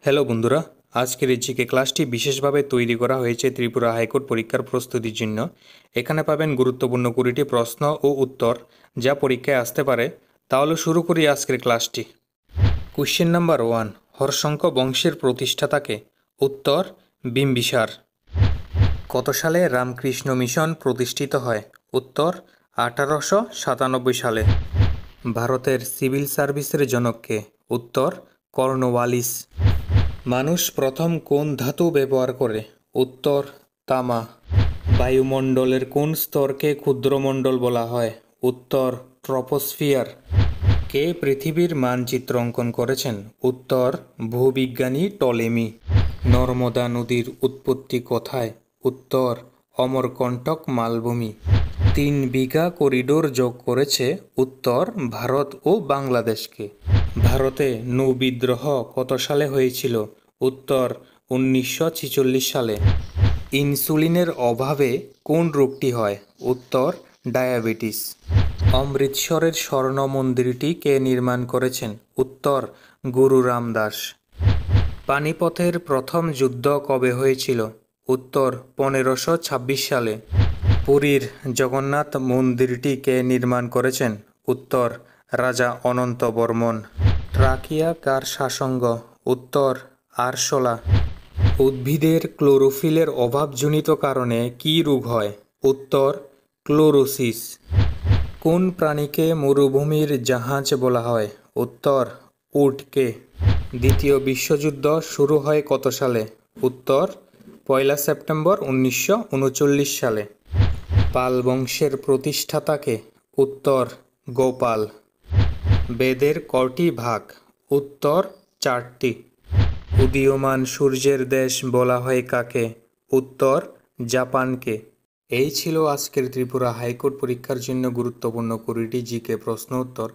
Hello বন্ধুরা, আজকের এই জিকে ক্লাসটি বিশেষভাবে তৈরি করা হয়েছে ত্রিপুরা হাইকোর্ট পরীক্ষার প্রস্তুতির জন্য। এখানে পাবেন গুরুত্বপূর্ণ 20টি প্রশ্ন ও উত্তর যা পরীক্ষায় আসতে পারে। তাহলে শুরু করি আজকের ক্লাসটি। কোশ্চেন নাম্বার 1, হর্ষঙ্ক বংশের প্রতিষ্ঠাতাকে? উত্তর বিম্বিসার। কত সালে রামকৃষ্ণ মিশন প্রতিষ্ঠিত হয়? উত্তর 1897 সালে। ভারতের সিভিল সার্ভিসের জনককে? উত্তর কর্নওয়ালিস। মানুষ প্রথম কোন ধাতু ব্যবহার করে? উত্তর তামা। বায়ুমণ্ডলের কোন স্তরকে ক্ষুদ্রমণ্ডল বলা হয়? উত্তর ট্রপোস্ফিয়ার। কে পৃথিবীর মানচিত্র অঙ্কন করেছেন? উত্তর ভূবিজ্ঞানী টলেমি। নর্মদা নদীর উৎপত্তি কোথায়? উত্তর অমরকণ্টক মালভূমি। 3 বিঘা করিডোর যোগ করেছে? উত্তর ভারত ও বাংলাদেশকে। ভারতে নৌবিদ্রোহ কত সালে হয়েছিল? উত্তর 1946 সালে। ইনসুলিনের অভাবে কোন রোগটি হয়? উত্তর ডায়াবেটিস। অমৃতসরের স্বর্ণ মন্দিরটি কে নির্মাণ করেছেন? উত্তর গুরু রামদাস। পানিপথের প্রথম যুদ্ধ কবে হয়েছিল? উত্তর 1526 সালে। পুরীর জগন্নাথ মন্দিরটি কে নির্মাণ করেছেন? উত্তর রাজা অনন্ত বর্মন। ট্রাকিয়া কার শাসঙ্গ? উত্তর আরশোলা। উদ্ভিদের ক্লোরোফিলের অভাবজনিত কারণে কী রোগ হয়? উত্তর ক্লোরোসিস। কোন প্রাণীকে মরুভূমির জাহাজ বলা হয়? উত্তর উটকে। দ্বিতীয় বিশ্বযুদ্ধ শুরু হয় কত সালে? উত্তর 1 সেপ্টেম্বর 1939 সালে। পাল বংশের প্রতিষ্ঠাতাকে? উত্তর গোপাল। বেদের কটি ভাগ? উত্তর 4টি। উদীয়মান সূর্যের দেশ বলা হয় কাকে? উত্তর জাপানকে। এই ছিল আজকের ত্রিপুরা হাইকোর্ট পরীক্ষার জন্য গুরুত্বপূর্ণ 20টি জিকে প্রশ্ন উত্তর।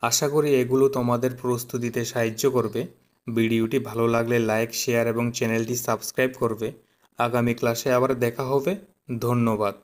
আশা করি এগুলো তোমাদের প্রস্তুতিতে সাহায্য করবে। ভিডিওটি ভালো লাগলে লাইক, শেয়ার এবং চ্যানেলটি সাবস্ক্রাইব করবে। আগামী ক্লাসে আবার দেখা হবে। ধন্যবাদ।